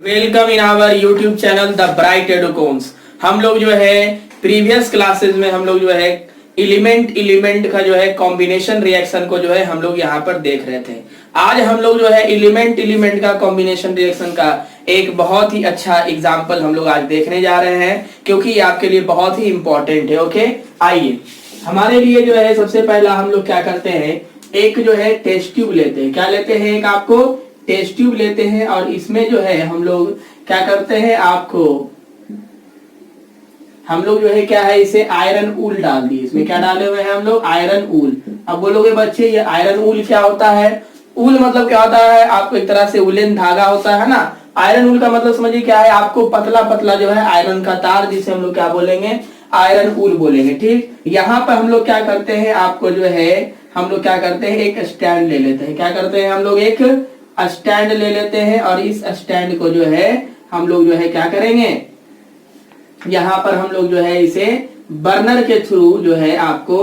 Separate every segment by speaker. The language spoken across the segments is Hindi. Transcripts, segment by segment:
Speaker 1: Welcome in our YouTube channel the bright Educoms. हम लोग जो है प्रीवियस क्लासेस में हम लोग जो है एलिमेंट का जो है कॉम्बिनेशन रिएक्शन को जो है हम लोग यहाँ पर देख रहे थे। आज हम लोग जो है एलिमेंट का कॉम्बिनेशन रिएक्शन का एक बहुत ही अच्छा एग्जाम्पल हम लोग आज देखने जा रहे हैं, क्योंकि ये आपके लिए बहुत ही इंपॉर्टेंट है। ओके, आइए हमारे लिए जो है सबसे पहला हम लोग क्या करते हैं, एक जो है टेस्ट ट्यूब लेते हैं। क्या लेते हैं? एक आपको टेस्ट ट्यूब लेते हैं और इसमें जो है हम लोग क्या करते हैं, हम लोग जो है क्या है, इसे आयरन ऊल डाल दिए। इसमें क्या डाले हुए हैं हम लोग? आयरन ऊल। अब बोलोगे बच्चे ये आयरन ऊल क्या होता है? ऊल मतलब क्या होता है? आपको एक तरह से उलेन धागा होता है ना। आयरन ऊल का मतलब समझिए क्या है, आपको पतला पतला जो है आयरन का तार, जिसे हम लोग क्या बोलेंगे, आयरन ऊल बोलेंगे। ठीक, यहाँ पर हम लोग क्या करते हैं, आपको जो है हम लोग क्या करते हैं, एक स्टैंड ले लेते हैं। क्या करते हैं हम लोग? एक स्टैंड ले लेते हैं और इस स्टैंड को जो है हम लोग जो है क्या करेंगे, यहाँ पर हम लोग जो है इसे बर्नर के थ्रू जो है आपको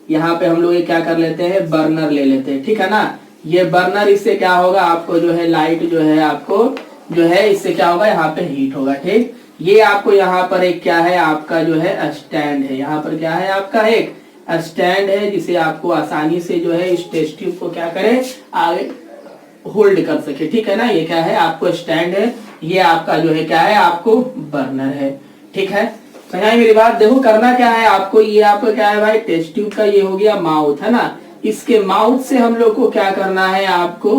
Speaker 1: यहाँ पे हम लोग ये क्या कर लेते हैं, बर्नर ले लेते हैं। ठीक है ना। ये बर्नर, इससे क्या होगा, आपको जो है लाइट जो है आपको जो है इससे क्या होगा, यहाँ पे हीट होगा। ठीक, ये आपको यहाँ पर एक क्या है, आपका जो है स्टैंड है। यहाँ पर क्या है, आपका एक स्टैंड है, जिसे आपको आसानी से जो है इस टेस्ट ट्यूब को क्या करें, आगे होल्ड कर सके। ठीक है ना। ये क्या है, आपको स्टैंड है, ये आपका जो है क्या है, आपको बर्नर है। ठीक है, समझाई मेरी बात? देखो करना क्या है आपको, ये आपको क्या है भाई, टेस्ट ट्यूब का ये हो गया माउथ, है ना। इसके माउथ से हम लोग को क्या करना है, आपको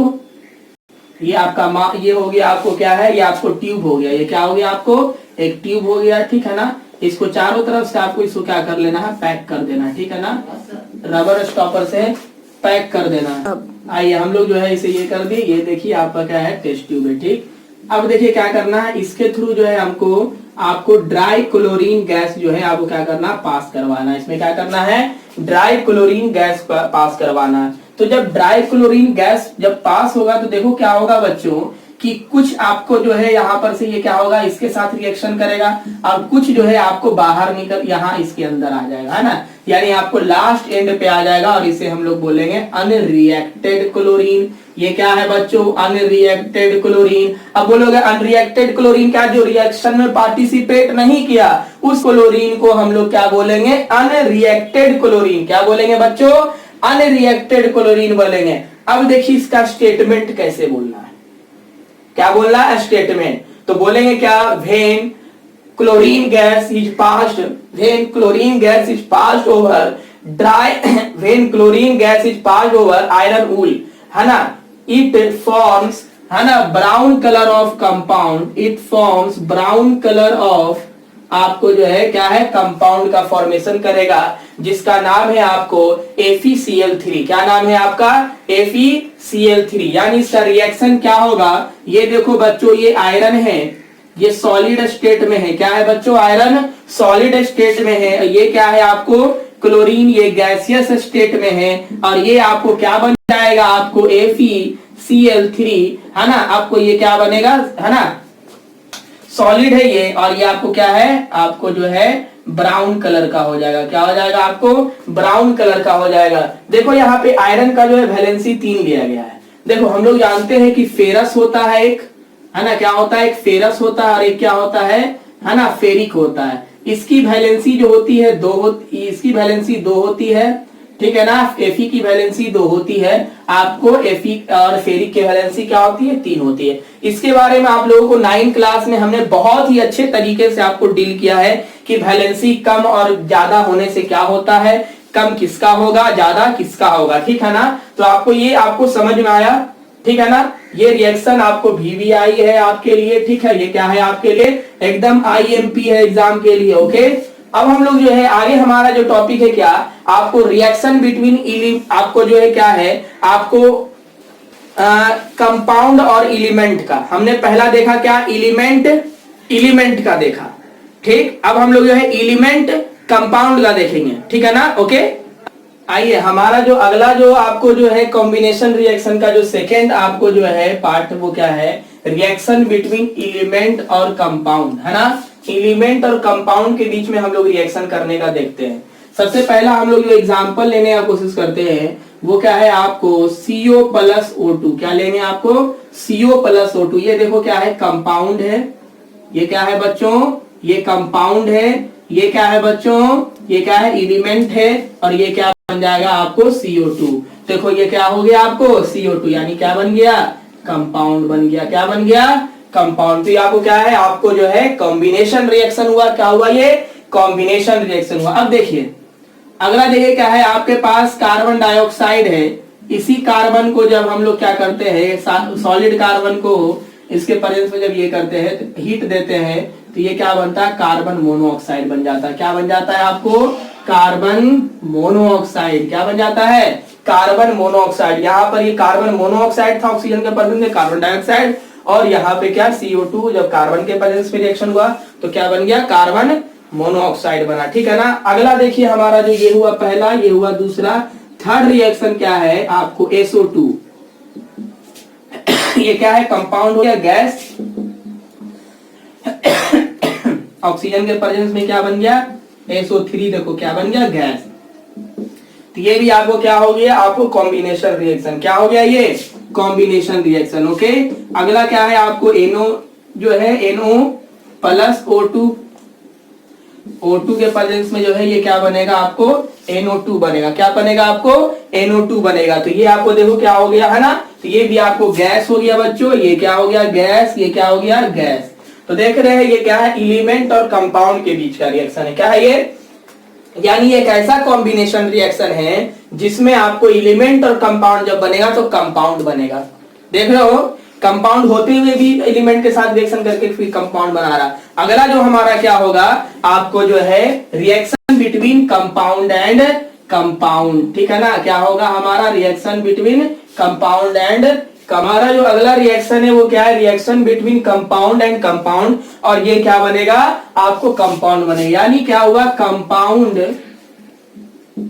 Speaker 1: ये आपका ये हो गया, आपको क्या है, ये आपको ट्यूब हो गया। ये क्या हो गया, आपको एक ट्यूब हो गया। ठीक है ना। इसको चारों तरफ से आपको इसको क्या कर लेना है, पैक कर देना है। ठीक है ना, रबर स्टॉपर से पैक कर देना है। आइए हम लोग जो है इसे ये कर दिए। ये देखिए आपका क्या है, टेस्ट ट्यूब है। ठीक, अब देखिए क्या करना है, इसके थ्रू जो है हमको आपको ड्राई क्लोरीन गैस जो है आपको क्या करना, पास करवाना है। इसमें क्या करना है, ड्राई क्लोरीन गैस पास करवाना है। तो जब ड्राई क्लोरीन गैस जब पास होगा तो देखो क्या होगा बच्चों, कि कुछ आपको जो है यहाँ पर से ये क्या होगा, इसके साथ रिएक्शन करेगा और कुछ जो है आपको बाहर निकल यहाँ इसके अंदर आ जाएगा, है ना। यानी आपको लास्ट एंड पे आ जाएगा और इसे हम लोग बोलेंगे अनरिएक्टेड क्लोरीन। ये क्या है बच्चों, अनरिएक्टेड क्लोरीन। अब बोलोगे अनरिएक्टेड क्लोरीन क्या, जो रिएक्शन में पार्टिसिपेट नहीं किया, उस क्लोरीन को हम लोग क्या बोलेंगे, अनरिएक्टेड क्लोरीन। क्या बोलेंगे बच्चों? अनरिएक्टेड क्लोरीन बोलेंगे। अब देखिए इसका स्टेटमेंट कैसे बोलना है, क्या बोलना है स्टेटमेंट। तो बोलेंगे क्या, when chlorine gas is passed, when chlorine gas is passed over dry, when chlorine gas is passed over iron wool, है ना, इट फॉर्म्स, है ना, brown colour of compound, it forms brown colour of, आपको जो है क्या है, कंपाउंड का फॉर्मेशन करेगा, जिसका नाम है आपको FeCl3। क्या नाम है आपका? FeCl3। यानी इसका रिएक्शन क्या होगा, ये देखो बच्चों, ये आयरन है, ये सॉलिड स्टेट में है। क्या है बच्चों? आयरन सॉलिड स्टेट में है। ये क्या है आपको, क्लोरीन, ये गैसियस स्टेट में है। और ये आपको क्या बन जाएगा, आपको FeCl3, है ना। आपको ये क्या बनेगा, है ना, सॉलिड है ये, और ये आपको क्या है, आपको जो है ब्राउन कलर का हो जाएगा। क्या हो जाएगा, आपको ब्राउन कलर का हो जाएगा। देखो यहाँ पे आयरन का जो है वैलेंसी 3 दिया गया है। देखो हम लोग जानते हैं कि फेरस होता है एक, है ना, क्या होता है, एक फेरस होता है और एक क्या होता है ना, फेरिक होता है। इसकी वैलेंसी जो होती है इसकी वैलेंसी 2 होती है। ठीक है ना। Fe की वैलेंसी 2 होती है, आपको Fe और फेरिक की वैलेंसी क्या होती है, 3 होती है। इसके बारे में आप लोगों को 9 क्लास में हमने बहुत ही अच्छे तरीके से आपको डील किया है कि वैलेंसी कम और ज्यादा होने से क्या होता है, कम किसका होगा, ज्यादा किसका होगा। ठीक है ना। तो आपको ये आपको समझ में आया? ठीक है ना। ये रिएक्शन आपको VVI है आपके लिए। ठीक है, ये क्या है आपके लिए, एकदम IMP है एग्जाम के लिए। ओके, अब हम लोग जो है आगे हमारा जो टॉपिक है क्या, आपको रिएक्शन बिटवीन, आपको जो है क्या है, आपको कंपाउंड और एलिमेंट का हमने पहला देखा, क्या एलिमेंट का देखा। ठीक, अब हम लोग जो है एलिमेंट कंपाउंड का देखेंगे। ठीक है ना। ओके, आइए हमारा जो अगला जो आपको जो है कॉम्बिनेशन रिएक्शन का जो सेकेंड आपको जो है पार्ट, वो क्या है, रिएक्शन बिटवीन एलिमेंट और कंपाउंड, है ना। एलिमेंट और कंपाउंड के बीच में हम लोग रिएक्शन करने का देखते हैं। सबसे पहला हम लोग जो एग्जाम्पल लेने का कोशिश करते हैं वो क्या है, आपको CO प्लस O2। क्या लेंगे आपको, CO प्लस O2। ये देखो क्या है, कंपाउंड है। ये क्या है बच्चों, ये कंपाउंड है। ये क्या है बच्चों, ये क्या है, एलिमेंट है। और ये क्या बन जाएगा आपको, CO2। देखो ये क्या हो गया आपको, CO2, यानी क्या बन गया, कंपाउंड बन गया। क्या बन गया, कंपाउंड। तो आपको क्या है, आपको जो है कॉम्बिनेशन रिएक्शन हुआ। क्या हुआ, ये कॉम्बिनेशन रिएक्शन हुआ। अब देखिए अगला, देखिए क्या है, आपके पास कार्बन डाइऑक्साइड है। इसी कार्बन को जब हम लोग क्या करते हैं, सॉलिड कार्बन को इसके प्रेजेंस में जब ये करते हैं, हीट देते हैं, तो ये क्या बनता है, कार्बन मोनोऑक्साइड बन जाता है। क्या बन जाता है आपको, कार्बन मोनोऑक्साइड। क्या बन जाता है, कार्बन मोनोऑक्साइड। यहाँ पर ये कार्बन मोनोऑक्साइड था ऑक्सीजन के प्रेजेंस में, कार्बन डाइऑक्साइड। और यहाँ पे क्या, CO2 जब कार्बन के प्रेजेंस में रिएक्शन हुआ तो क्या बन गया, कार्बन मोनोऑक्साइड बना। ठीक है ना। अगला देखिए हमारा जो ये हुआ पहला, ये हुआ दूसरा। थर्ड रिएक्शन क्या है आपको, SO2। ये क्या है, कंपाउंड हो गया, गैस। ऑक्सीजन के प्रेजेंस में क्या बन गया, SO3। देखो क्या बन गया, गैस। तो ये भी आपको क्या हो गया, आपको कॉम्बिनेशन रिएक्शन। क्या हो गया, ये कॉम्बिनेशन रिएक्शन। ओके। अगला क्या है आपको, NO जो है, NO प्लस O2। O2 के प्रेजेंस में जो है ये क्या बनेगा आपको, NO2 बनेगा। क्या बनेगा आपको, NO2 बनेगा। तो ये आपको देखो क्या हो गया है ना, तो ये भी आपको गैस हो गया बच्चों। ये क्या हो गया, गैस। ये क्या हो गया, गैस। तो देख रहे हैं ये क्या है, एलिमेंट और कंपाउंड के बीच का रिएक्शन है। क्या है ये, यानी एक ऐसा कॉम्बिनेशन रिएक्शन है जिसमें आपको एलिमेंट और कंपाउंड जब बनेगा तो कंपाउंड बनेगा। देख रहे हो, कंपाउंड होते हुए भी एलिमेंट के साथ रिएक्शन करके फिर कंपाउंड बना रहा। अगला जो हमारा क्या होगा, आपको जो है reaction between compound and compound. ठीक है ना। क्या होगा हमारा, रिएक्शन बिटवीन कंपाउंड एंड, हमारा जो अगला रिएक्शन है वो क्या है, reaction between compound and compound. और ये क्या बनेगा आपको, कंपाउंड बनेगा। यानी क्या हुआ, कंपाउंड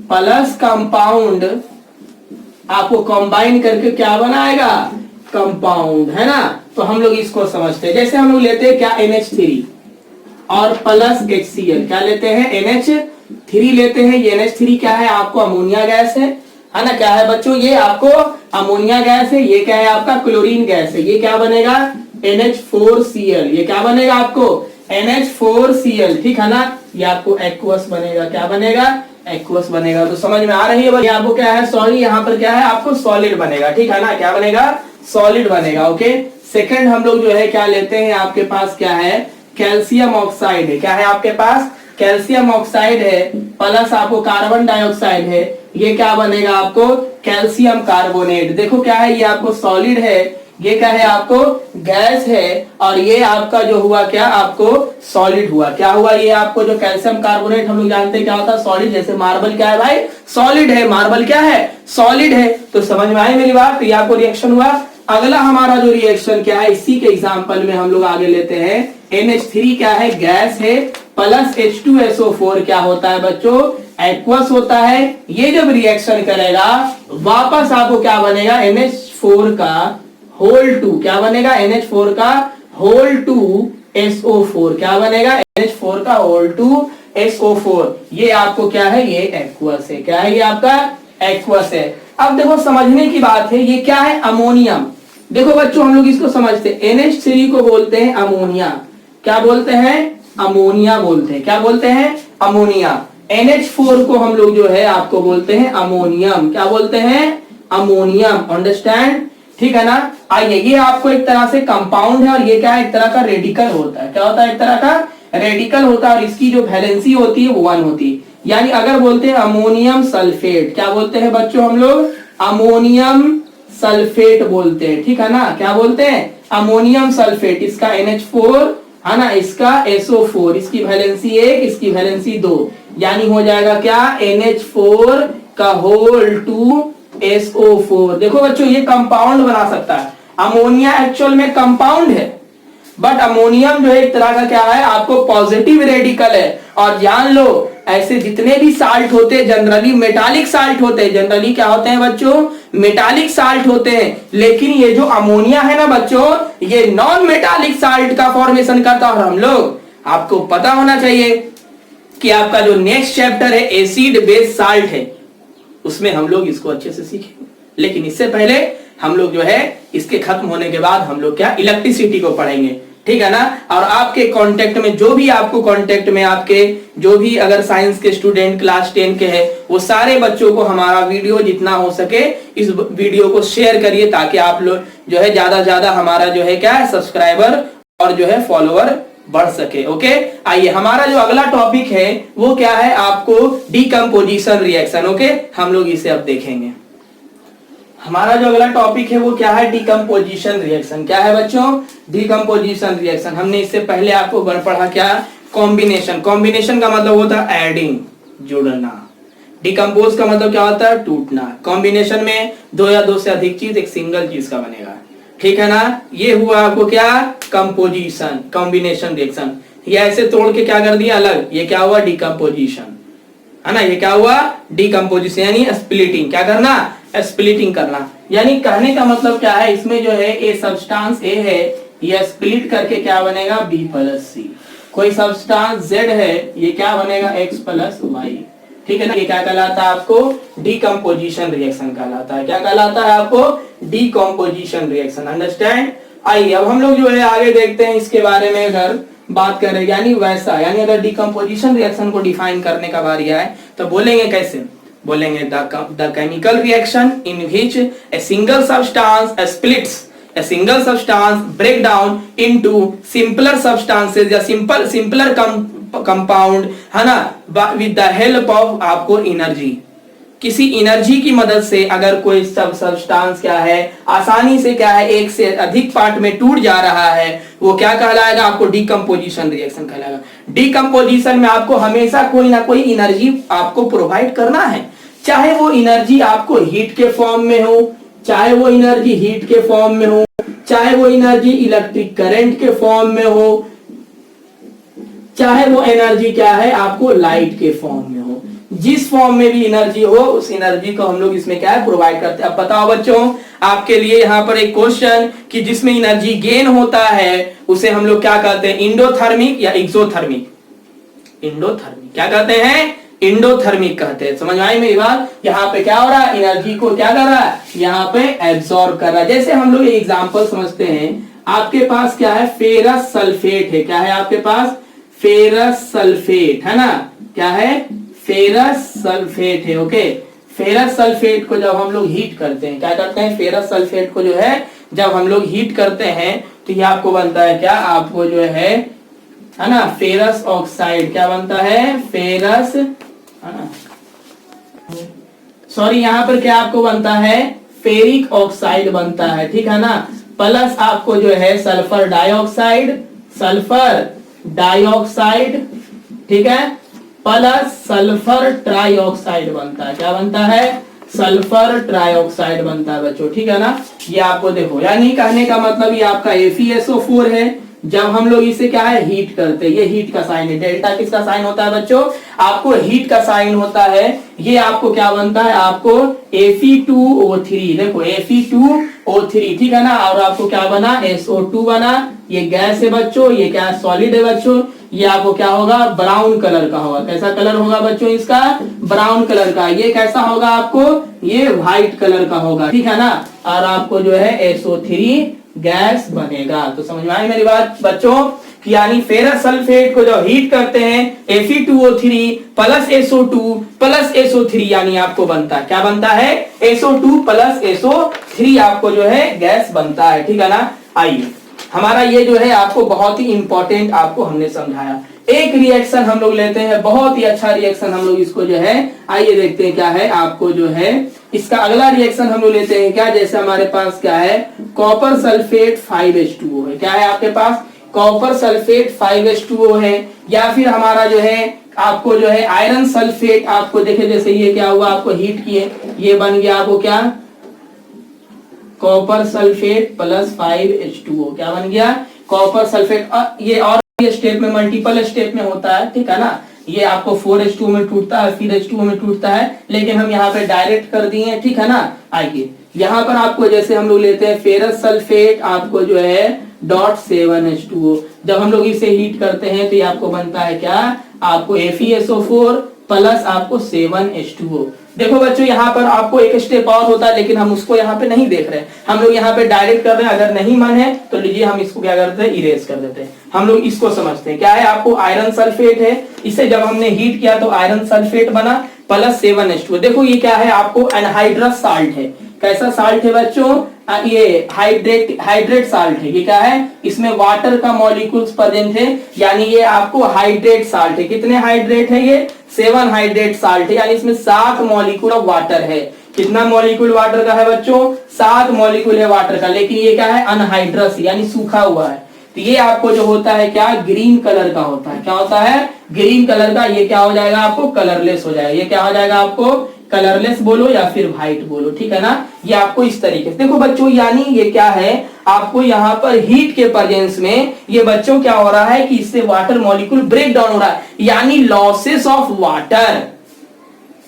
Speaker 1: प्लस कंपाउंड आपको कंबाइन करके क्या बनाएगा, कंपाउंड। है ना। तो हम लोग इसको समझते हैं। जैसे हम लोग लेते हैं क्या, NH3 और प्लस HCl। क्या लेते हैं, NH3 लेते हैं। ये NH3 क्या है, आपको अमोनिया गैस है ना। क्या है बच्चों, ये आपको अमोनिया गैस है। ये क्या है आपका, क्लोरीन गैस है। ये क्या बनेगा, NH4Cl। ये क्या बनेगा आपको, NH4Cl। ठीक है ना। ये आपको एक्वस बनेगा। क्या बनेगा, एक्वस बनेगा। तो समझ में आ रही है भाई। आपको क्या है, सॉरी यहाँ पर क्या है, आपको सॉलिड बनेगा। ठीक है ना। क्या बनेगा, सॉलिड बनेगा। ओके। सेकंड हम लोग जो है क्या लेते हैं, आपके पास क्या है, कैल्शियम ऑक्साइड है। क्या है आपके पास, कैल्शियम ऑक्साइड है प्लस आपको कार्बन डाइऑक्साइड है। ये क्या बनेगा आपको, कैल्शियम कार्बोनेट। देखो क्या है, ये आपको सॉलिड है, ये क्या है आपको गैस है। और ये आपका जो हुआ क्या, आपको सॉलिड हुआ। क्या हुआ, ये आपको जो कैल्शियम कार्बोनेट हम लोग जानते हैं क्या होता है, सॉलिड। जैसे मार्बल क्या है भाई, सॉलिड है। मार्बल क्या है, सॉलिड है। तो समझ में आई मेरी बात। तो ये आपको रिएक्शन हुआ। अगला हमारा जो रिएक्शन क्या है, इसी के एग्जांपल में हम लोग आगे लेते हैं। NH3 क्या है, गैस है प्लस H2SO4 क्या होता है बच्चों, एक्वस होता है। ये जब रिएक्शन करेगा वापस आपको क्या बनेगा, NH4 का होल 2। क्या बनेगा, NH4 का होल 2 SO4। क्या बनेगा, NH4 का होल 2 SO4। ये आपको क्या है, ये एक्वस है। क्या है, ये आपका एक्वस है। अब देखो समझने की बात है, ये क्या है, अमोनियम। देखो बच्चों हम लोग इसको समझते हैं। NH3 को बोलते हैं अमोनिया। क्या बोलते हैं, अमोनिया बोलते हैं। क्या बोलते हैं, अमोनिया। NH4 को हम लोग जो है आपको बोलते हैं अमोनियम। क्या बोलते हैं, अमोनियम। अंडरस्टैंड, ठीक है ना। आइए, ये आपको एक तरह से कंपाउंड है और ये क्या है, एक तरह का रेडिकल होता है। क्या होता है, एक तरह का रेडिकल होता है। और इसकी जो वैलेंसी होती है वो 1 होती है। यानी अगर बोलते हैं अमोनियम सल्फेट, क्या बोलते हैं बच्चों हम लोग, अमोनियम सल्फेट बोलते हैं। ठीक है ना। क्या बोलते हैं, अमोनियम सल्फेट। इसका NH4 है ना, इसका SO4। इसकी वैलेंसी 1, इसकी वैलेंसी 2। यानी हो जाएगा क्या, NH4 का होल 2 SO4। देखो बच्चों ये कंपाउंड बना सकता है। अमोनिया एक्चुअल में कंपाउंड है, बट अमोनियम जो है एक तरह का क्या है, आपको पॉजिटिव रेडिकल है। और जान लो ऐसे जितने भी साल्ट होते हैं जनरली मेटालिक साल्ट होते हैं। जनरली क्या होते हैं बच्चों, मेटालिक साल्ट होते हैं। लेकिन ये जो अमोनिया है ना बच्चों, ये नॉन मेटालिक साल्ट का फॉर्मेशन करता है। और हम लोग, आपको पता होना चाहिए कि आपका जो नेक्स्ट चैप्टर है एसिड बेस साल्ट है, उसमें हम लोग इसको अच्छे से सीखेंगे। लेकिन इससे पहले हम लोग जो है इसके खत्म होने के बाद हम लोग क्या इलेक्ट्रिसिटी को पढ़ेंगे, ठीक है ना। और आपके कांटेक्ट में जो भी आपको कांटेक्ट में आपके जो भी अगर साइंस के स्टूडेंट क्लास 10 के हैं, वो सारे बच्चों को हमारा वीडियो जितना हो सके इस वीडियो को शेयर करिए, ताकि आप लोग जो है ज्यादा ज्यादा हमारा जो है क्या है सब्सक्राइबर और जो है फॉलोअर बढ़ सके। ओके, आइए हमारा जो अगला टॉपिक है वो क्या है, आपको डीकंपोजिशन रिएक्शन। ओके, हम लोग इसे अब देखेंगे। हमारा जो अगला टॉपिक है वो क्या है, डीकंपोजिशन रिएक्शन। क्या है बच्चों, डीकंपोजिशन रिएक्शन। हमने इससे पहले आपको पढ़ा क्या, कॉम्बिनेशन। कॉम्बिनेशन का मतलब होता है एडिंग, जुड़ना। डिकम्पोज का मतलब क्या होता है, टूटना। कॉम्बिनेशन में दो या दो से अधिक चीज एक सिंगल चीज का बनेगा, ठीक है ना। ये हुआ आपको क्या, कंपोजिशन, कॉम्बिनेशन रिएक्शन। ये ऐसे तोड़ के क्या कर दिया अलग, ये क्या हुआ, डिकम्पोजिशन, है ना। ये क्या हुआ, डिकम्पोजिशन यानी स्प्लिटिंग। क्या करना, स्प्लिटिंग करना। यानी कहने का मतलब क्या है, इसमें जो है ए सब्सटेंस ए है, ये स्प्लिट करके क्या बनेगा, बी प्लस सी। कोई सब्सटेंस जेड है, ये क्या बनेगा, एक्स प्लस वाई, ठीक है ना। ये क्या कहलाता है आपको, डीकंपोजिशन रिएक्शन कहलाता है। क्या कहलाता है आपको, डीकंपोजिशन रिएक्शन। अंडरस्टैंड। आइए अब हम लोग जो है आगे देखते हैं इसके बारे में। अगर बात करें यानी वैसा, यानी अगर डीकंपोजिशन रिएक्शन को डिफाइन करने का बारी आए तो बोलेंगे कैसे, बोलेंगे the chemical reaction in which a single substance splits, a single substance break down into simpler substances या simpler compound, है ना, with the help of आपको एनर्जी। किसी एनर्जी की मदद से अगर कोई सब्सटेंस क्या है आसानी से क्या है एक से अधिक पार्ट में टूट जा रहा है, वो क्या कहलाएगा, आपको डीकंपोजिशन रिएक्शन कहलाएगा। डीकंपोजिशन में आपको हमेशा कोई ना कोई एनर्जी आपको प्रोवाइड करना है, चाहे वो एनर्जी आपको हीट के फॉर्म में हो, चाहे वो एनर्जी हीट के फॉर्म में हो, चाहे वो एनर्जी इलेक्ट्रिक करंट के फॉर्म में हो, चाहे वो एनर्जी क्या है आपको लाइट के फॉर्म में हो। जिस फॉर्म में भी एनर्जी हो उस एनर्जी को हम लोग इसमें क्या है प्रोवाइड करते हैं। अब बताओ बच्चों, आपके लिए यहाँ पर एक क्वेश्चन कि जिसमें एनर्जी गेन होता है उसे हम लोग क्या कहते हैं, इंडोथर्मिक या एक्सोथर्मिक। इंडोथर्मिक क्या कहते हैं, इंडोथर्मिक कहते हैं। समझ आई मेरी बात। यहाँ पे क्या हो रहा है, एनर्जी को क्या कर रहा है, यहाँ पे एब्सॉर्ब कर रहा है। जैसे हम लोग एग्जांपल समझते हैं, आपके पास क्या है, फेरस सल्फेट है। क्या है आपके पास, फेरस सल्फेट, है ना। क्या है, फेरस सल्फेट है। ओके, फेरस सल्फेट को जब हम लोग हीट करते हैं, क्या करते हैं, फेरस सल्फेट को जो है जब हम लोग हीट करते हैं तो ये आपको बनता है क्या, आपको जो है ना, फेरस ऑक्साइड। क्या बनता है, फेरस, है ना, सॉरी यहाँ पर क्या आपको बनता है, फेरिक ऑक्साइड बनता है, ठीक है ना। प्लस आपको जो है सल्फर डाइऑक्साइड, सल्फर डाइऑक्साइड, ठीक है, प्लस सल्फर ट्राइऑक्साइड बनता है। क्या बनता है, सल्फर ट्राइऑक्साइड बनता है बच्चों, ठीक है ना। ये आपको देखो, यानी कहने का मतलब ये आपका FeSO4 है। जब हम लोग इसे क्या है हीट करते हैं, ये हीट का साइन है। डेल्टा किसका साइन होता है बच्चों, आपको हीट का साइन होता है। ये आपको क्या बनता है, आपको Fe2O3, देखो Fe2O3, ठीक है ना। और आपको क्या बना, SO2 बना। ये गैस है बच्चों, ये क्या सॉलिड है बच्चों। ये आपको क्या होगा, ब्राउन कलर का होगा। कैसा कलर होगा बच्चों इसका, ब्राउन कलर का। ये कैसा होगा आपको, ये व्हाइट कलर का होगा, ठीक है ना। और आपको जो है SO3 गैस बनेगा। तो समझ में आई मेरी बात बच्चों, कि यानी फेरस सल्फेट को जब हीट करते हैं Fe2O3 plus SO2 plus SO3 यानी आपको बनता है, क्या बनता है, SO2 प्लस SO3 आपको जो है गैस बनता है, ठीक है ना। आइए हमारा ये जो है आपको बहुत ही इंपॉर्टेंट आपको हमने समझाया। एक रिएक्शन हम लोग लेते हैं, बहुत ही अच्छा रिएक्शन हम लोग इसको जो है, आइए देखते हैं क्या है आपको जो है इसका अगला रिएक्शन हम लोग लेते हैं क्या। जैसे हमारे पास क्या है, कॉपर सल्फेट 5H2O है। क्या है आपके पास, कॉपर सल्फेट 5H2O है। या फिर हमारा जो है आपको जो है आयरन सल्फेट, आपको देखे जैसे ये क्या हुआ, आपको हीट किए, ये बन गया आपको क्या, कॉपर सल्फेट प्लस 5H2O। क्या बन गया, कॉपर सल्फेट। ये और स्टेप में, मल्टीपल स्टेप में होता है, ठीक है ना। ये आपको 4H2O में टूटता है, फिर H2O में टूटता है, लेकिन हम यहाँ पे डायरेक्ट कर दिए, ठीक है ना। आइए यहाँ पर आपको जैसे हम लोग लेते हैं फेरस सल्फेट, आपको जो है .7H2O। जब हम लोग इसे हीट करते हैं तो ये आपको बनता है क्या, आपको FeSO4 प्लस आपको 7H2O। देखो बच्चों यहाँ पर आपको एक स्टेप और होता है, लेकिन हम उसको यहाँ पे नहीं देख रहे हैं, हम लोग यहाँ पे डायरेक्ट कर रहे हैं। अगर नहीं मन है तो लीजिए हम इसको क्या करते हैं, इरेज कर देते हैं। हम लोग इसको समझते हैं क्या है, आपको आयरन सल्फेट है, इसे जब हमने हीट किया तो आयरन सल्फेट बना प्लस 7H2O। देखो ये क्या है, आपको एनहाइड्रस साल्ट है। कैसा साल्ट है बच्चों, ये हाइड्रेट साल्ट है। ये क्या है, इसमें वाटर का मॉलिक्यूल्स प्रेजेंट है, यानी ये आपको हाइड्रेट साल्ट है। कितने हाइड्रेट है ये, 7 हाइड्रेट साल्ट है, यानी इसमें 7 मॉलिक्यूल ऑफ वाटर है। कितना मॉलिक्यूल वाटर का है बच्चों, 7 मॉलिक्यूल है वाटर का, लेकिन ये क्या है, अनहाइड्रस यानी सूखा हुआ है। तो ये आपको जो होता है क्या, ग्रीन कलर का होता है। क्या होता है, ग्रीन कलर का। ये क्या हो जाएगा, आपको कलरलेस हो जाएगा। ये क्या हो जाएगा, आपको कलरलेस बोलो या फिर व्हाइट बोलो, ठीक है ना। ये आपको इस तरीके से देखो बच्चों, यानी ये क्या है, आपको यहाँ पर हीट के प्रेजेंस में ये बच्चों क्या हो रहा है कि इससे वाटर मॉलिक्यूल ब्रेक डाउन हो रहा है, यानी losses of water,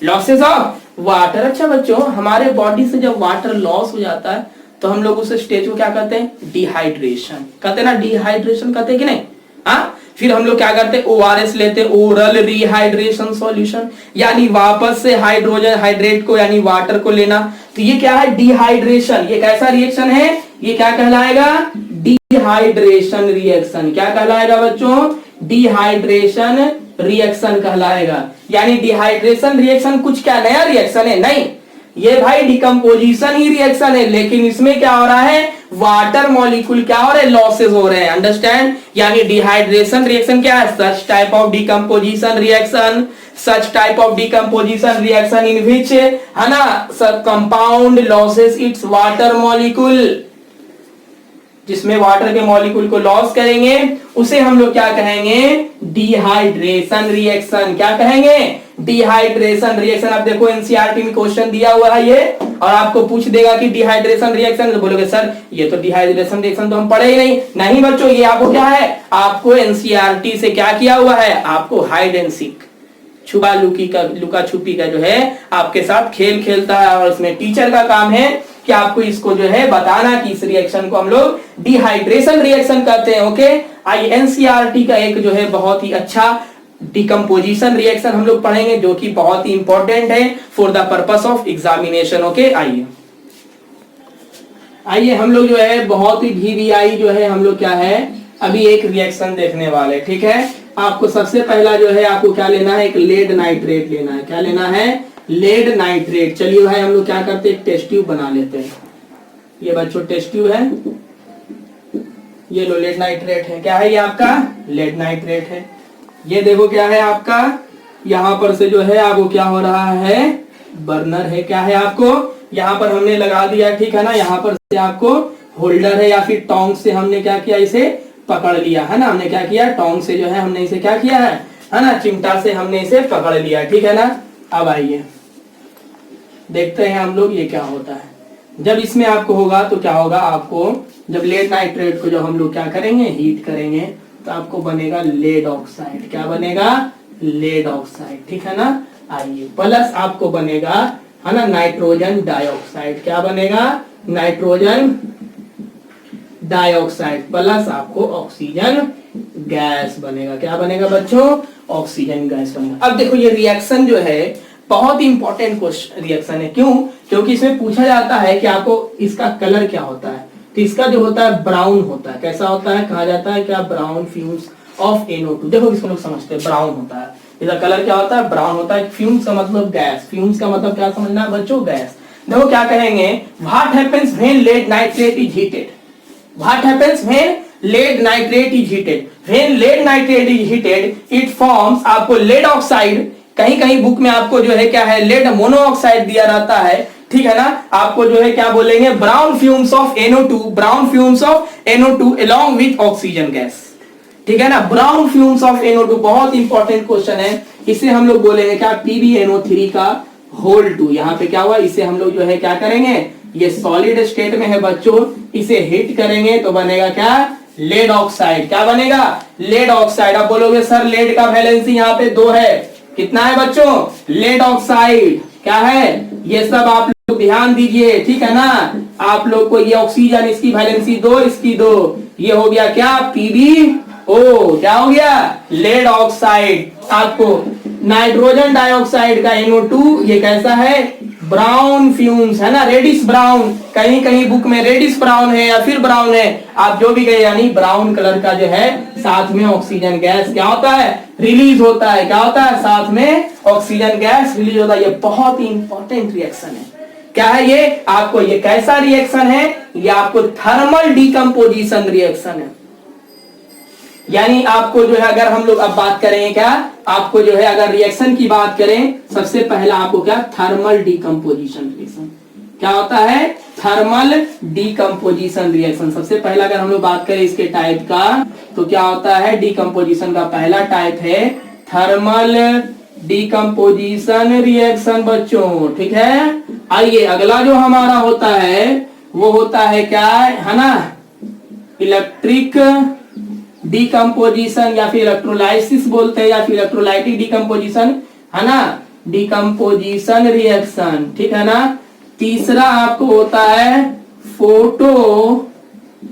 Speaker 1: losses of water. अच्छा बच्चों, हमारे बॉडी से जब वाटर लॉस हो जाता है तो हम लोग उस स्टेज को क्या कहते हैं, डिहाइड्रेशन कहते हैं ना, डिहाइड्रेशन कहते हैं कि नहीं। हाँ, फिर हम लोग क्या करते हैं, ORS लेते हैं, ओरल रिहाइड्रेशन सॉल्यूशन, यानी वापस से हाइड्रोजन हाइड्रेट को यानी वाटर को लेना। तो ये क्या है, डिहाइड्रेशन। ये कैसा रिएक्शन है, ये क्या कहलाएगा, डिहाइड्रेशन रिएक्शन। क्या कहलाएगा बच्चों, डिहाइड्रेशन रिएक्शन कहलाएगा। यानी डिहाइड्रेशन रिएक्शन कुछ क्या नया रिएक्शन है, नहीं, ये भाई डिकम्पोजिशन ही रिएक्शन है, लेकिन इसमें क्या हो रहा है, वाटर मॉलिक्यूल क्या हो रहे हैं, लॉसेस हो रहे हैं। अंडरस्टैंड, यानी डिहाइड्रेशन रिएक्शन क्या है, such type of decomposition reaction, such type of decomposition reaction in which है ना, compound loses its water molecule, जिसमें वाटर के मॉलिक्यूल को लॉस करेंगे उसे हम लोग क्या कहेंगे, डिहाइड्रेशन रिएक्शन। क्या कहेंगे, डिहाइड्रेशन रिएक्शन। आप देखो एनसीईआरटी में क्वेश्चन दिया हुआ है ये, और आपको पूछ देगा कि डिहाइड्रेशन रिएक्शन, तो बोलोगे सर ये तो डिहाइड्रेशन रिएक्शन तो हम पढ़े ही नहीं। नहीं बच्चों, ये आपको क्या है, आपको एनसीईआरटी से क्या किया हुआ है, आपको हाइड एंड सीक, छुपा लुका छुपी का जो है आपके साथ खेल खेलता है, और इसमें टीचर का काम है कि आपको इसको जो है बताना कि इस रिएक्शन को हम लोग डिहाइड्रेशन रिएक्शन कहते हैं। ओके, आई एनसीईआरटी का एक जो है बहुत ही अच्छा डिकम्पोजिशन रिएक्शन हम लोग पढ़ेंगे, जो कि बहुत ही इंपॉर्टेंट है for the purpose of examination. Okay, आइए हम लोग जो है बहुत ही VVI जो है हम लोग क्या है, अभी एक रिएक्शन देखने वाले। ठीक है, आपको सबसे पहला जो है आपको क्या लेना है, एक लेड नाइट्रेट लेना है। क्या लेना है, लेड नाइट्रेट। चलिए भाई हम लोग क्या करते हैं, एक टेस्ट ट्यूब बना लेते हैं। ये बच्चों टेस्ट ट्यूब है, ये लो लेड नाइट्रेट है। क्या है ये आपका, लेड नाइट्रेट है। ये देखो क्या है आपका, यहाँ पर से जो है आपको क्या हो रहा है, बर्नर है। क्या है आपको, यहाँ पर हमने लगा दिया, ठीक है ना। यहाँ पर से आपको होल्डर है, या फिर टोंग से हमने क्या किया, इसे पकड़ लिया है ना। हमने क्या किया, टोंग से जो है हमने इसे क्या किया है ना, चिमटा से हमने इसे पकड़ लिया, ठीक है ना। अब आइए देखते हैं हम लोग ये क्या होता है। जब इसमें आपको होगा तो क्या होगा, आपको जब लेड नाइट्रेट को जब हम लोग क्या करेंगे, हीट करेंगे, तो आपको बनेगा लेड ऑक्साइड। क्या बनेगा, लेड ऑक्साइड, ठीक है ना। आइए प्लस आपको बनेगा है ना नाइट्रोजन डाइऑक्साइड। क्या बनेगा, नाइट्रोजन डाइऑक्साइड प्लस आपको ऑक्सीजन गैस बनेगा। क्या बनेगा बच्चों, ऑक्सीजन गैस बनेगा। अब देखो ये रिएक्शन जो है बहुत ही इंपॉर्टेंट क्वेश्चन रिएक्शन है। क्यों, क्योंकि इसमें पूछा जाता है कि आपको इसका कलर क्या होता है। तो इसका जो होता है ब्राउन होता है। कैसा होता है, कहा जाता है क्या, ब्राउन फ्यूम्स ऑफ NO2। देखो इसको लोग समझते हैं, ब्राउन होता है। इसका कलर क्या होता है, ब्राउन होता है। फ्यूम्स का मतलब गैस, फ्यूम्स का मतलब क्या समझना है बच्चों, गैस। देखो क्या कहेंगे, what happens when lead nitrate is heated. What happens when lead nitrate is heated, when lead nitrate is heated it forms आपको lead oxide। कहीं कहीं बुक में आपको जो है क्या है, lead मोनोऑक्साइड दिया रहता है, ठीक है ना। आपको जो है क्या बोलेंगे, brown fumes of NO2, brown fumes of NO2 along with oxygen gas, ठीक है ना। ब्राउन फ्यूम्स ऑफ NO2 बहुत इंपॉर्टेंट क्वेश्चन है। इसे हम लोग बोलेंगे क्या, PbNO3 का होल 2। यहाँ पे क्या हुआ, इसे हम लोग जो है क्या करेंगे, ये सॉलिड स्टेट में है बच्चों, इसे हीट करेंगे तो बनेगा क्या, लेड ऑक्साइड। क्या बनेगा, लेड ऑक्साइड। आप बोलोगे सर लेड का वैलेंसी यहाँ पे 2 है। कितना है बच्चों, लेड ऑक्साइड क्या है, ये सब आप लोग ध्यान दीजिए, ठीक है ना। आप लोग को ये ऑक्सीजन, इसकी वैलेंसी 2, इसकी 2, ये हो गया क्या, Pb ओ क्या हो गया, लेड ऑक्साइड। आपको नाइट्रोजन डाइऑक्साइड का NO2 ये कैसा है, ब्राउन फ्यूम्स है ना, रेडिश ब्राउन, कहीं कहीं बुक में रेडिश ब्राउन है या फिर ब्राउन है, आप जो भी कहे, यानी ब्राउन कलर का जो है, साथ में ऑक्सीजन गैस क्या होता है, रिलीज होता है। क्या होता है, साथ में ऑक्सीजन गैस रिलीज होता है। ये बहुत ही इंपॉर्टेंट रिएक्शन है। क्या है ये, आपको ये कैसा रिएक्शन है, ये आपको थर्मल डिकम्पोजिशन रिएक्शन है। यानी आपको जो है, अगर हम लोग अब बात करें, क्या आपको जो है, अगर रिएक्शन की बात करें, सबसे पहला आपको क्या, थर्मल डिकम्पोजिशन रिएक्शन क्या होता है, थर्मल डिकम्पोजिशन रिएक्शन। सबसे पहला अगर हम लोग बात करें इसके टाइप का, तो क्या होता है, डिकम्पोजिशन का पहला टाइप है थर्मल डिकम्पोजिशन रिएक्शन बच्चों, ठीक है। आइए अगला जो हमारा होता है वो होता है क्या है ना, इलेक्ट्रिक डिकम्पोजिशन, या फिर इलेक्ट्रोलाइसिस बोलते हैं, या फिर इलेक्ट्रोलाइटिक डिकम्पोजिशन, है ना, डिकम्पोजिशन रिएक्शन, ठीक है ना। तीसरा आपको होता है फोटो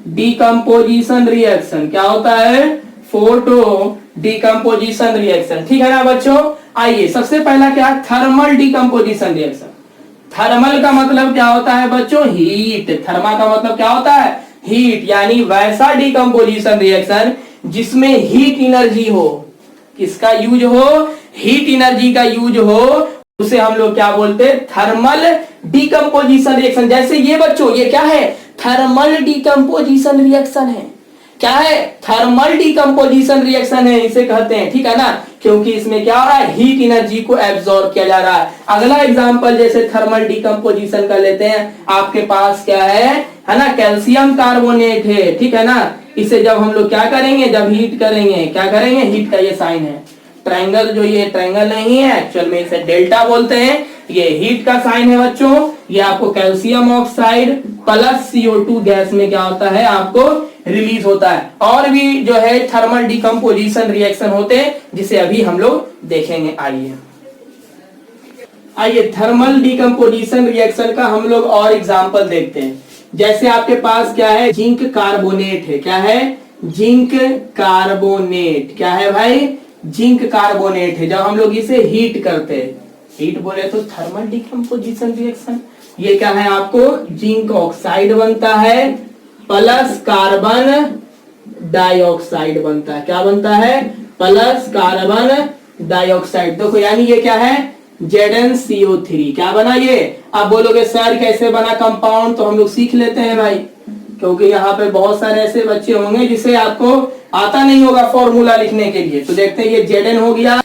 Speaker 1: डिकम्पोजिशन रिएक्शन। क्या होता है, फोटो डिकम्पोजिशन रिएक्शन, ठीक है ना बच्चों। आइए सबसे पहला क्या है, थर्मल डिकम्पोजिशन रिएक्शन। थर्मल का मतलब क्या होता है बच्चों, हीट। थर्मा का मतलब क्या होता है, हीट, यानी वैसा डिकम्पोजिशन रिएक्शन जिसमें हीट एनर्जी हो, किसका यूज हो, हीट एनर्जी का यूज हो, उसे हम लोग क्या बोलते हैं, थर्मल डिकम्पोजिशन रिएक्शन। जैसे ये बच्चों, ये क्या है, थर्मल डिकम्पोजिशन रिएक्शन है। क्या है, थर्मल डिकम्पोजिशन रिएक्शन है, इसे कहते हैं, ठीक है ना, क्योंकि इसमें क्या हो रहा है, हीट एनर्जी को एब्सॉर्ब किया जा रहा है। अगला एग्जांपल जैसे थर्मल डिकम्पोजिशन का लेते हैं, आपके पास क्या है ना, कैल्शियम कार्बोनेट है, ठीक है ना। इसे जब हम लोग क्या करेंगे, जब हीट करेंगे, क्या करेंगे, हीट का ये साइन है, ट्रायंगल, जो ये ट्रायंगल नहीं है, एक्चुअल में इसे डेल्टा बोलते हैं, ये हीट का साइन है बच्चों। ये आपको calcium oxide plus CO2 gas में क्या होता है, आपको रिलीज होता है। और भी जो है थर्मल डिकम्पोजिशन रिएक्शन होते हैं, जिसे अभी हम लोग देखेंगे। आइए थर्मल डिकम्पोजिशन रिएक्शन का हम लोग और एग्जांपल देखते हैं। जैसे आपके पास क्या है, जिंक कार्बोनेट है। क्या है, जिंक कार्बोनेट, क्या है भाई, जिंक कार्बोनेट है। जब हम लोग इसे हीट करते हैं, हीट बोले तो थर्मल डिकम्पोजिशन रिएक्शन, ये क्या है, आपको जिंक ऑक्साइड बनता है प्लस कार्बन डाइऑक्साइड बनता है। क्या बनता है, प्लस कार्बन डाइऑक्साइड। देखो यानी ये क्या है, ZnCO3। क्या बना ये, आप बोलोगे सर कैसे बना कंपाउंड, तो हम लोग सीख लेते हैं भाई, क्योंकि यहाँ पे बहुत सारे ऐसे बच्चे होंगे जिसे आपको आता नहीं होगा फॉर्मूला लिखने के लिए। तो देखते हैं, ये Zn हो गया,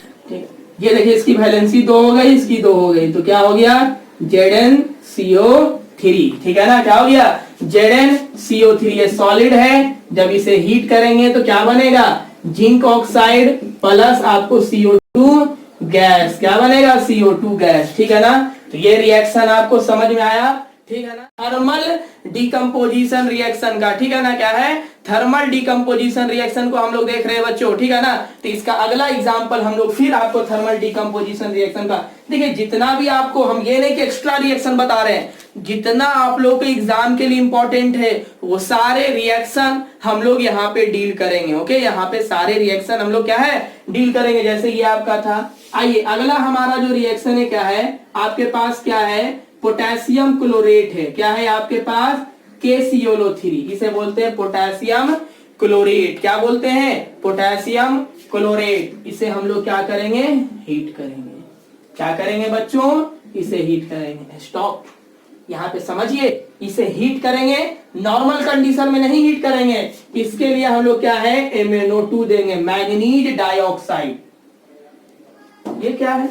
Speaker 1: ये देखिए इसकी वैलेंसी 2 हो गई, इसकी 2 हो गई, तो क्या हो गया, ZnCO3, ठीक है ना। क्या हो गया, ZnCO3, ये सॉलिड है। जब इसे हीट करेंगे तो क्या बनेगा, जिंक ऑक्साइड प्लस आपको CO2 गैस, क्या बनेगा, CO2 गैस, ठीक है ना। तो ये रिएक्शन आपको समझ में आया, ठीक है ना। थर्मल डिकम्पोजिशन रिएक्शन का, ठीक है ना, क्या है, थर्मल डिकम्पोजिशन रिएक्शन को हम लोग देख रहे हैं बच्चों, ठीक है ना। तो इसका अगला एग्जांपल हम लोग फिर आपको थर्मल डिकम्पोजिशन रिएक्शन का देखिए। जितना भी आपको, हम ये नहीं कि एक्स्ट्रा रिएक्शन बता रहे हैं, जितना आप लोग के एग्जाम के लिए इंपॉर्टेंट है वो सारे रिएक्शन हम लोग यहाँ पे डील करेंगे। ओके, यहाँ पे सारे रिएक्शन हम लोग क्या है, डील करेंगे। जैसे ये आपका था। आइए अगला हमारा जो रिएक्शन है, क्या है, आपके पास क्या है, पोटेशियम क्लोरेट है। क्या है आपके पास, KClO3, इसे बोलते हैं पोटेशियम क्लोरेट। क्या बोलते हैं, पोटेशियम क्लोरेट। इसे हम लोग क्या करेंगे, हीट करेंगे। क्या करेंगे बच्चों, इसे हीट करेंगे। स्टॉप, यहाँ पे समझिए, इसे हीट करेंगे, नॉर्मल कंडीशन में नहीं हीट करेंगे। इसके लिए हम लोग क्या है, MnO2 देंगे, मैंगनीज डाइऑक्साइड। ये क्या है,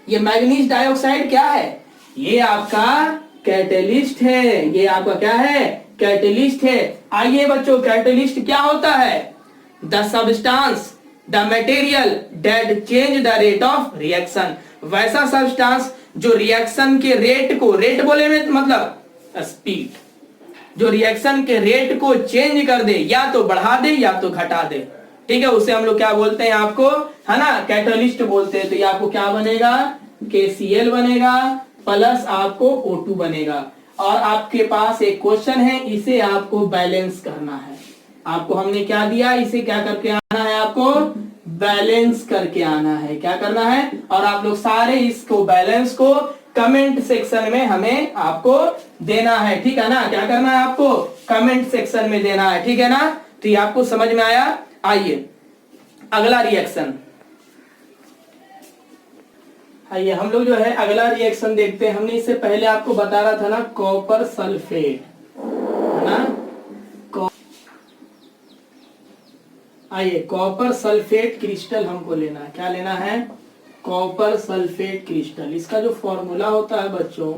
Speaker 1: ये मैंगनीज डाइऑक्साइड क्या है, ये आपका कैटेलिस्ट है। ये आपका क्या है, कैटेलिस्ट है। आइए बच्चों, कैटेलिस्ट क्या होता है, the substance, the material that change the rate of reaction. वैसा सब्सटेंस जो रिएक्शन के रेट को, रेट बोले में मतलब स्पीड, जो रिएक्शन के रेट को चेंज कर दे, या तो बढ़ा दे या तो घटा दे, ठीक है, उसे हम लोग क्या बोलते हैं आपको, है ना, कैटलिस्ट बोलते हैं। तो ये आपको क्या बनेगा, KCl बनेगा प्लस आपको O2 बनेगा। और आपके पास एक क्वेश्चन है, इसे आपको बैलेंस करना है। आपको हमने क्या दिया, इसे क्या करके आना है, आपको बैलेंस करके आना है। क्या करना है, और आप लोग सारे इसको बैलेंस को कमेंट सेक्शन में हमें आपको देना है, ठीक है ना। क्या करना है, आपको कमेंट सेक्शन में देना है, ठीक है ना। तो ये आपको समझ में आया। आइए अगला रिएक्शन, आइए हम लोग जो है अगला रिएक्शन देखते हैं। हमने इससे पहले आपको बता रहा था ना कॉपर सल्फेट, है ना। आइए कॉपर सल्फेट क्रिस्टल हमको लेना है। क्या लेना है, कॉपर सल्फेट क्रिस्टल। इसका जो फॉर्मूला होता है बच्चों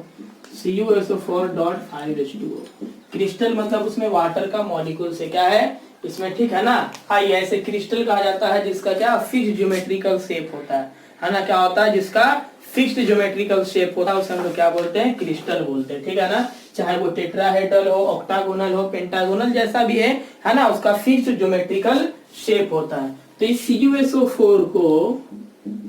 Speaker 1: CuSO4.5H2O। क्रिस्टल मतलब उसमें वाटर का मॉलिक्यूल से क्या है इसमें, ठीक है ना। आइए ऐसे क्रिस्टल कहा जाता है जिसका क्या फिक्स्ड ज्योमेट्रिकल शेप होता है ना। क्या होता है, जिसका फिक्स्ड ज्योमेट्रिकल शेप होता है उसे हम लोग क्या बोलते हैं, क्रिस्टल बोलते हैं, ठीक है ना। चाहे वो टेट्राहेड्रल हो, ऑक्टागोनल हो, पेंटागोनल, जैसा भी है ना, उसका फिक्स्ड ज्योमेट्रिकल शेप होता है। तो इस CuSO4 को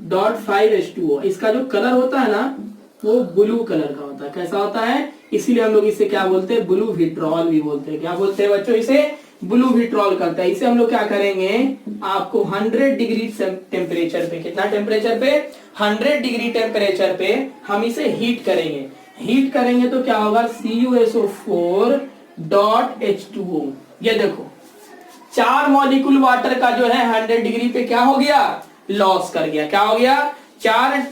Speaker 1: .5H2O, इसका जो कलर होता है ना वो ब्लू कलर का होता है। कैसा होता है, इसीलिए हम लोग इसे क्या बोलते हैं, ब्लू विट्रॉल भी बोलते हैं। क्या बोलते हैं बच्चों, इसे ब्लू विट्रॉल करता है। इसे हम लोग क्या करेंगे, आपको 100 डिग्री टेम्परेचर पे, कितना टेम्परेचर पे, 100 डिग्री टेम्परेचर पे हम इसे हीट करेंगे। हीट करेंगे तो क्या होगा, CuSO4.H2O। ये देखो 4 मॉलिक्यूल वाटर का जो है 100 डिग्री पे क्या हो गया, लॉस कर गया। क्या हो गया, 4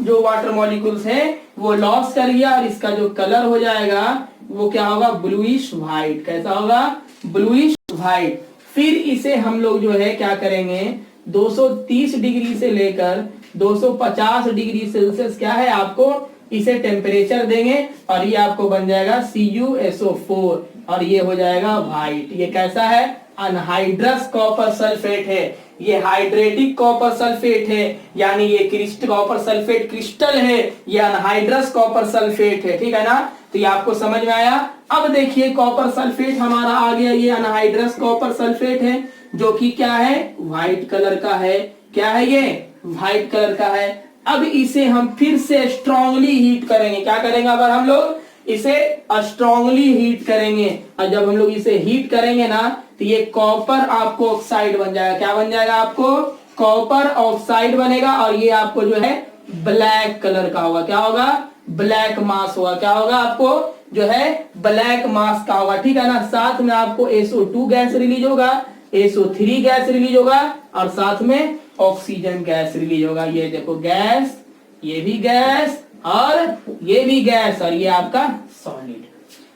Speaker 1: जो वाटर मॉलिक्यूल्स हैं वो लॉस कर गया, और इसका जो कलर हो जाएगा वो क्या होगा, ब्लूइश व्हाइट। कैसा होगा, ब्लूइश व्हाइट। फिर इसे हम लोग जो है क्या करेंगे, 230 डिग्री से लेकर 250 डिग्री सेल्सियस क्या है आपको इसे टेम्परेचर देंगे, और ये आपको बन जाएगा CuSO4, और ये हो जाएगा व्हाइट। ये कैसा है, अनहाइड्रस कॉपर सल्फेट है, ये हाइड्रेटिक कॉपर सल्फेट है, यानी ये कॉपर सल्फेट क्रिस्टल है, ये अनहाइड्रस कॉपर सल्फेट है, ठीक है ना। तो ये आपको समझ में आया। अब देखिए कॉपर सल्फेट हमारा आ गया, ये अनहाइड्रस कॉपर सल्फेट है जो कि क्या है, व्हाइट कलर का है। क्या है, ये व्हाइट कलर का है। अब इसे हम फिर से स्ट्रांगली हीट करेंगे। क्या करेंगे, अगर हम लोग इसे स्ट्रांगली हीट करेंगे, और जब हम लोग इसे हीट करेंगे ना तो ये कॉपर आपको ऑक्साइड बन जाएगा। क्या बन जाएगा, आपको कॉपर ऑक्साइड बनेगा, और ये आपको जो है ब्लैक कलर का होगा। क्या होगा, ब्लैक मास होगा। क्या होगा, आपको जो है ब्लैक मास का होगा, ठीक है ना। साथ में आपको SO2 गैस रिलीज होगा, SO3 गैस रिलीज होगा, और साथ में ऑक्सीजन गैस रिलीज होगा। ये देखो गैस, ये भी गैस, और ये भी गैस, और ये आपका सॉलिड।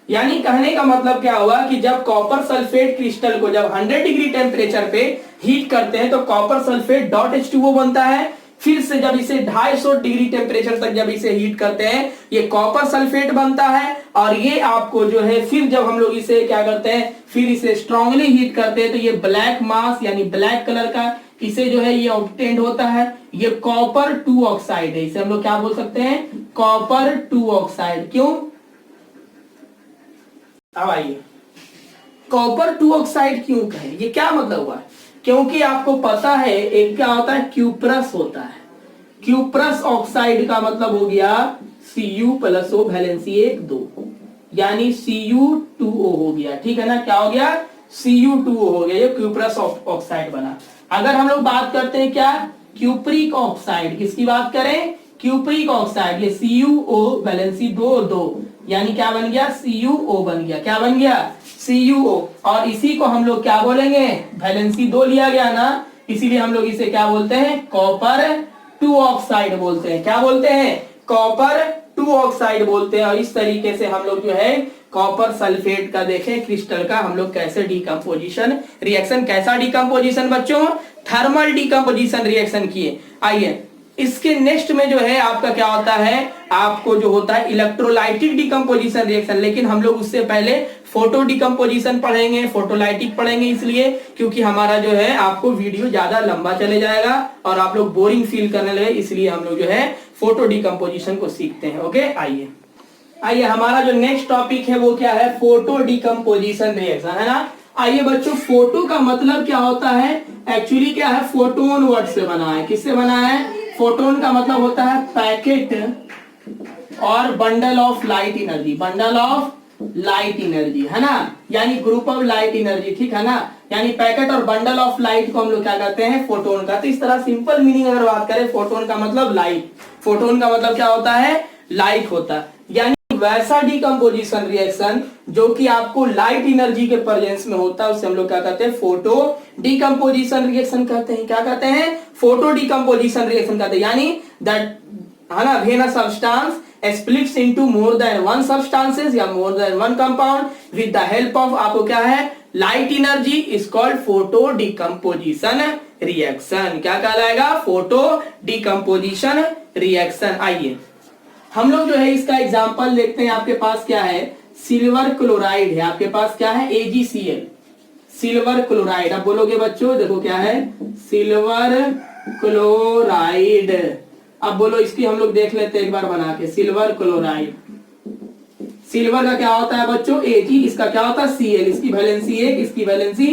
Speaker 1: यानी कहने का मतलब क्या हुआ कि जब कॉपर सल्फेट क्रिस्टल को जब 100 डिग्री टेम्परेचर पे हीट करते हैं तो कॉपर सल्फेट .H2O बनता है। फिर से जब इसे 250 डिग्री टेम्परेचर तक जब इसे हीट करते हैं ये कॉपर सल्फेट बनता है, और ये आपको जो है फिर जब हम लोग इसे क्या करते हैं, फिर इसे स्ट्रांगली हीट करते हैं तो ये ब्लैक मास यानी ब्लैक कलर का इसे जो है ये ऑब्टेन्ड होता है। ये कॉपर 2 ऑक्साइड है, इसे हम लोग क्या बोल सकते हैं, कॉपर 2 ऑक्साइड। क्यों, अब आइए कॉपर 2 ऑक्साइड क्यों कहे, ये क्या मतलब हुआ, क्योंकि आपको पता है एक क्या होता है, क्यूप्रस होता है। क्यूप्रस ऑक्साइड का मतलब हो गया Cu+O वैलेंसी 1 2, यानी Cu2O हो गया, ठीक है ना। क्या हो गया, Cu2O हो गया, ये क्यूप्रस ऑक्साइड बना। अगर हम लोग बात करते हैं क्या, क्यूप्रिक ऑक्साइड, किसकी बात करें, क्यूप्रिक ऑक्साइड, ये CuO वैलेंसी 2 2, यानी क्या बन गया, CuO बन गया। क्या बन गया, CuO, और इसी को हम लोग क्या बोलेंगे, वैलेंसी 2 लिया गया ना, इसीलिए हम लोग इसे क्या बोलते हैं, कॉपर 2 ऑक्साइड बोलते हैं। क्या बोलते हैं, कॉपर 2 ऑक्साइड बोलते हैं। और इस तरीके से हम लोग जो है कॉपर सल्फेट का देखें क्रिस्टल का हम लोग कैसे डिकम्पोजिशन रिएक्शन, कैसा डिकम्पोजिशन बच्चों, थर्मल डिकम्पोजिशन रिएक्शन किए। आइए इसके नेक्स्ट में जो है आपका क्या होता है, आपको जो होता है इलेक्ट्रोलाइटिक डिकम्पोजिशन रिएक्शन, लेकिन हम लोग उससे पहले फोटो डिकम्पोजिशन पढ़ेंगे, फोटोलाइटिक पढ़ेंगे, इसलिए क्योंकि हमारा जो है आपको वीडियो ज्यादा लंबा चले जाएगा और आप लोग बोरिंग फील करने लगे, इसलिए हम लोग जो है फोटो डिकम्पोजिशन को सीखते हैं। ओके, आइए आइए हमारा जो नेक्स्ट टॉपिक है वो क्या है, फोटो डिकम्पोजिशन रिएक्शन, है ना। आइए बच्चों, फोटो का मतलब क्या होता है, एक्चुअली क्या है, फोटोन वर्ड से बना है। किससे बना है, फोटोन का मतलब होता है पैकेट और bundle of light energy, bundle of light energy, है ना, यानी ग्रुप ऑफ लाइट एनर्जी, ठीक है ना, यानी पैकेट और बंडल ऑफ लाइट को हम लोग क्या कहते हैं, फोटोन का। तो इस तरह सिंपल मीनिंग अगर बात करें, फोटोन का मतलब लाइट, फोटोन का मतलब क्या होता है, लाइट होता है। यानी वैसा डिकम्पोजिशन रिएक्शन जो कि आपको लाइट एनर्जी के प्रेजेंस में होता है, उसे हम लोग क्या कहते हैं, फोटो डिकम्पोजिशन रिएक्शन कहते हैं। क्या कहते हैं, फोटो डिकम्पोजिशन रिएक्शन कहते हैं। यानी दैट, है ना, when a substance splits into more than one substances या more than one compound with the help of, आपको क्या है, light energy, is called photo decomposition reaction. क्या कहलाएगा, फोटो डिकम्पोजिशन रिएक्शन। आइए हम लोग जो है इसका एग्जांपल देखते हैं। आपके पास क्या है, सिल्वर क्लोराइड है, आपके पास क्या है, AgCl, सिल्वर क्लोराइड। अब बोलोगे बच्चों, देखो क्या है, सिल्वर क्लोराइड। अब बोलो इसकी हम लोग देख लेते हैं एक बार बना के, सिल्वर क्लोराइड। सिल्वर का क्या होता है बच्चों, Ag, इसका क्या होता है, Cl, इसकी वैलेंसी 1, इसकी वैलेंसी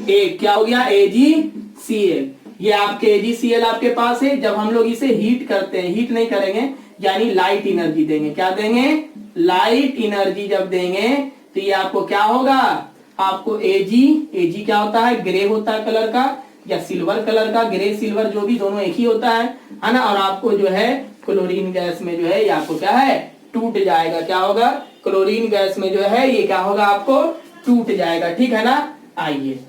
Speaker 1: 1, क्या हो गया, AgCl। ये आपके AgCl आपके पास है। जब हम लोग इसे हीट करते हैं, हीट नहीं करेंगे, यानी लाइट एनर्जी देंगे, क्या देंगे, लाइट एनर्जी जब देंगे तो ये आपको क्या होगा, आपको Ag क्या होता है, ग्रे होता है कलर का, या सिल्वर कलर का, ग्रे सिल्वर जो भी, दोनों एक ही होता है ना। और आपको जो है क्लोरीन गैस में जो है ये आपको क्या है, टूट जाएगा। क्या होगा, क्लोरीन गैस में जो है ये क्या होगा, आपको टूट जाएगा, ठीक है ना। आइए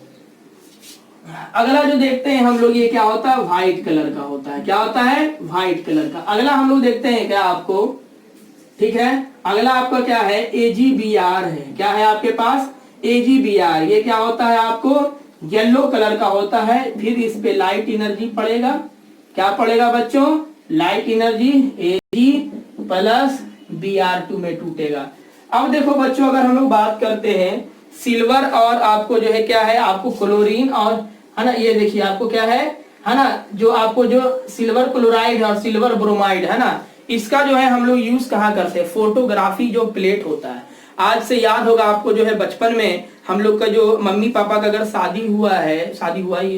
Speaker 1: अगला जो देखते हैं हम लोग, ये क्या होता है, व्हाइट कलर का होता है। क्या होता है, व्हाइट कलर का। अगला हम लोग देखते हैं क्या आपको, ठीक है, अगला आपका क्या है, AgBr है। क्या है आपके पास, AgBr। ये क्या होता है, आपको येलो कलर का होता है। फिर इस पे लाइट एनर्जी पड़ेगा, क्या पड़ेगा बच्चों, light energy, Ag plus Br2 में टूटेगा। अब देखो बच्चों, अगर हम लोग बात करते हैं सिल्वर और आपको जो है क्या है, आपको क्लोरीन और, है ना, ये देखिए आपको क्या है ना, जो आपको जो सिल्वर क्लोराइड और सिल्वर ब्रोमाइड है ना, इसका जो है हम लोग यूज कहाँ करते हैं, फोटोग्राफी जो प्लेट होता है। आज से याद होगा आपको जो है, बचपन में हम लोग का जो मम्मी पापा का अगर शादी हुआ है, शादी हुआ ही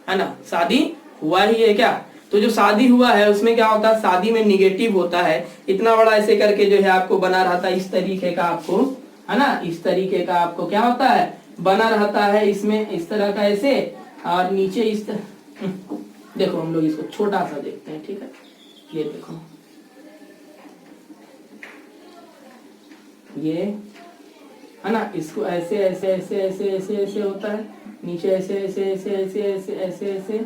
Speaker 1: है ना, शादी हुआ ही है क्या, तो जो शादी हुआ है उसमें क्या होता है, शादी में निगेटिव होता है, इतना बड़ा ऐसे करके जो है आपको बना रहता है, इस तरीके का आपको, है ना, इस तरीके का आपको क्या होता है, बना रहता है, इसमें इस तरह का ऐसे, और नीचे इस तरह। देखो हम लोग इसको छोटा सा देखते हैं, ठीक है, ये देखो, ये है ना, इसको ऐसे ऐसे ऐसे ऐसे ऐसे ऐसे होता है, नीचे ऐसे ऐसे ऐसे ऐसे ऐसे ऐसे ऐसे,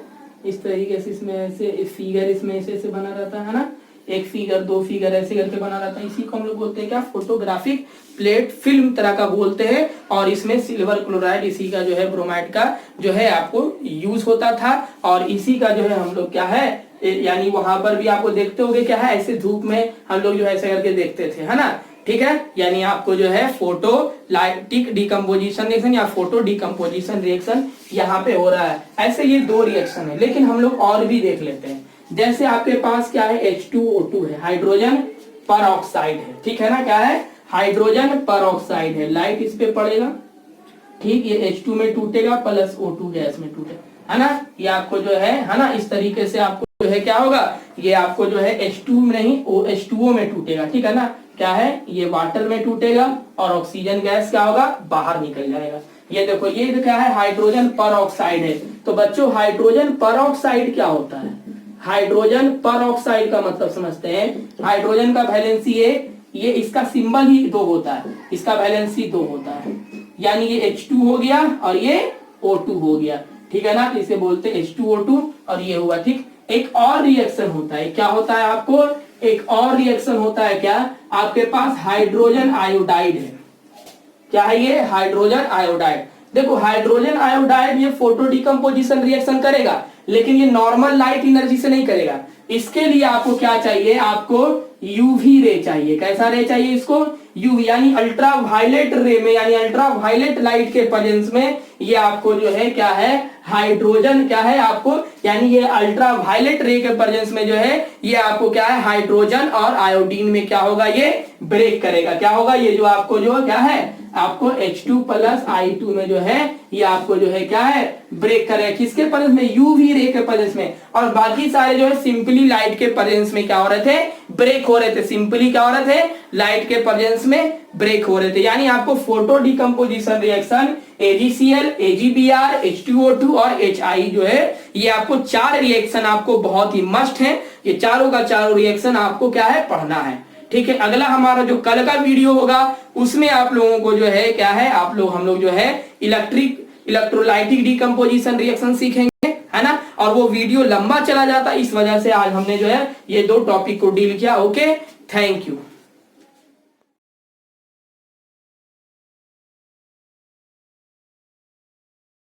Speaker 1: इस तरीके से इसमें ऐसे फिगर इसमें ऐसे ऐसे बना रहता है ना, एक फिगर, दो फिगर ऐसे करके बना रहता है। इसी को हम लोग बोलते हैं क्या, फोटोग्राफिक प्लेट, फिल्म तरह का बोलते हैं। और इसमें सिल्वर क्लोराइड, इसी का जो है ब्रोमाइड का जो है आपको यूज होता था, और इसी का जो है हम लोग क्या है, यानी वहां पर भी आपको देखते होंगे क्या है, ऐसे धूप में हम लोग जो है ऐसे करके देखते थे, है ना, ठीक है। यानी आपको जो है फोटो लाइटिक डिकम्पोजिशन रिएक्शन या फोटो डिकम्पोजिशन रिएक्शन यहाँ पे हो रहा है। ऐसे ये दो रिएक्शन है, लेकिन हम लोग और भी देख लेते हैं। जैसे आपके पास क्या है, H2O2 है, हाइड्रोजन पर ऑक्साइड है, ठीक है ना, क्या है, हाइड्रोजन पर ऑक्साइड है, लाइट इस पे पड़ेगा, ठीक, ये H2 में टूटेगा प्लस O2 गैस में टूटेगा, है ना, ये आपको जो है ना, इस तरीके से आपको जो है क्या होगा, ये आपको जो है H2 में नहीं H2O में टूटेगा, ठीक है ना, क्या है, ये वाटर में टूटेगा और ऑक्सीजन गैस क्या होगा, बाहर निकल जाएगा। ये देखो, ये क्या है, हाइड्रोजन पर ऑक्साइड है। तो बच्चों हाइड्रोजन पर ऑक्साइड क्या होता है, हाइड्रोजन पर ऑक्साइड का मतलब समझते हैं। हाइड्रोजन का वैलेंसी ये इसका सिंबल ही 2 होता है, इसका वैलेंसी 2 होता है, यानी ये H2 हो गया और ये O2 हो गया, ठीक है ना, तो इसे बोलते हैं H2O2 और ये हुआ, ठीक। एक और रिएक्शन होता है, क्या होता है, आपको एक और रिएक्शन होता है, क्या, आपके पास हाइड्रोजन आयोडाइड है। क्या है ये, हाइड्रोजन आयोडाइड। देखो हाइड्रोजन आयोडाइड ये फोटो डिकम्पोजिशन रिएक्शन करेगा, लेकिन ये नॉर्मल लाइट एनर्जी से नहीं करेगा। इसके लिए आपको क्या चाहिए, आपको यूवी रे चाहिए। कैसा रे चाहिए इसको, यूवी, यानी अल्ट्रा वायलेट रे में, यानी अल्ट्रा वायलेट लाइट के प्रेजेंस में ये आपको जो है क्या है, हाइड्रोजन क्या है आपको, यानी ये अल्ट्रा वायलेट रे के प्रेजेंस में जो है ये आपको क्या है, हाइड्रोजन और आयोडीन में क्या होगा, ये ब्रेक करेगा। क्या होगा, ये जो आपको जो क्या है, आपको H2 प्लस I2 में जो है ये आपको जो है क्या है ब्रेक करेगा, किसके प्रेजेंस में, यूवी रे के प्रेजेंस में। और बाकी सारे जो है सिंपली लाइट के प्रेजेंस में क्या हो रहे थे, ब्रेक हो रहे थे, सिंपली क्या हो रहे थे, लाइट के प्रेजेंस में ब्रेक हो रहे थे। यानी आपको photo decomposition reaction AgCl, AgBr, H2O2 और HI जो है ये आपको 4 रिएक्शन आपको बहुत ही मस्ट है, ये चारों का चारों रिएक्शन आपको क्या है पढ़ना है। ठीक है, अगला हमारा जो कल का वीडियो होगा उसमें आप लोगों को जो है क्या है, हम लोग जो है इलेक्ट्रोलाइटिक डिकम्पोजिशन रिएक्शन सीखेंगे, है ना। और वो वीडियो लंबा चला जाता, इस वजह से आज हमने जो है ये 2 टॉपिक को डील किया। Okay, thank you.